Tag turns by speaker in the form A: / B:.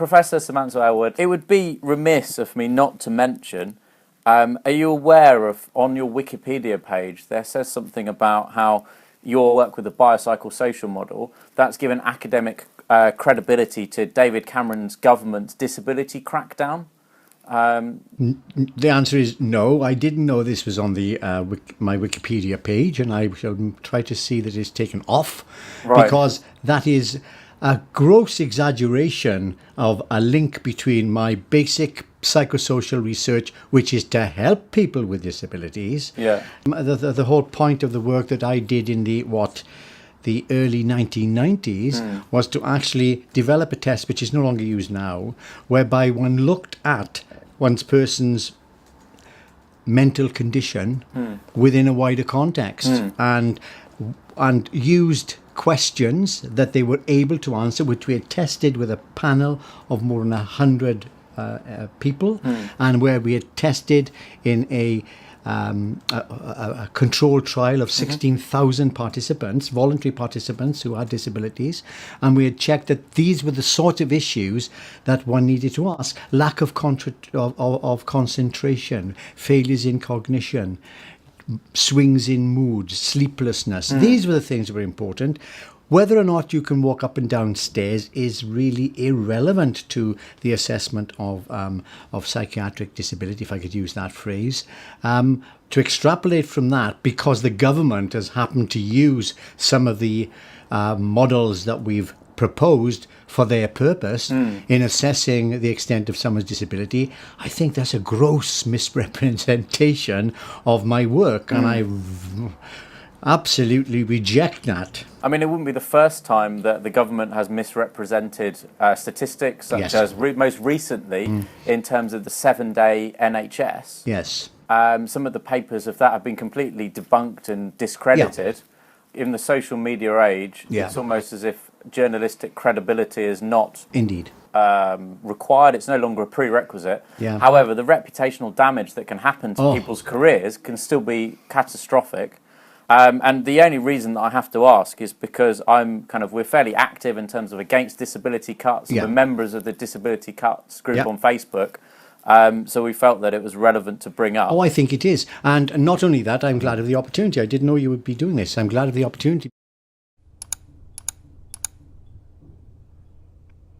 A: Professor Sir Mansel Aylward, it would be remiss of me not to mention, are you aware of, on your Wikipedia page, there says something about how your work with the biopsychosocial model, that's given academic credibility to David Cameron's government's disability crackdown?
B: The answer is no. I didn't know this was on the my Wikipedia page, and I shall try to see that it's taken off, because that is a gross exaggeration of a link between my basic psychosocial research, which is to help people with disabilities.
A: Yeah.
B: The whole point of the work that I did in the early 1990s was to actually develop a test, which is no longer used now, whereby one looked at one's person's mental condition within a wider context and used questions that they were able to answer, which we had tested with a panel of more than 100 people, and where we had tested in a controlled trial of 16,000 participants, voluntary participants who had disabilities, and we had checked that these were the sort of issues that one needed to ask: lack of concentration, failures in cognition, swings in mood, sleeplessness. These were the things that were important. Whether or not you can walk up and down stairs is really irrelevant to the assessment of psychiatric disability, if I could use that phrase. To extrapolate from that, because the government has happened to use some of the models that we've proposed for their purpose in assessing the extent of someone's disability, I think that's a gross misrepresentation of my work, and I absolutely reject that.
A: I mean, it wouldn't be the first time that the government has misrepresented statistics, such as most recently in terms of the 7-day NHS.
B: Yes.
A: Some of the papers of that have been completely debunked and discredited. In the social media age, it's almost as if journalistic credibility is not required. It's no longer a prerequisite. However, the reputational damage that can happen to people's careers can still be catastrophic. And the only reason that I have to ask is because we're fairly active in terms of against disability cuts. We're members of the Disability Cuts group on Facebook. So we felt that it was relevant to bring up.
B: Oh, I think it is. And not only that, I'm glad of the opportunity. I didn't know you would be doing this. I'm glad of the opportunity.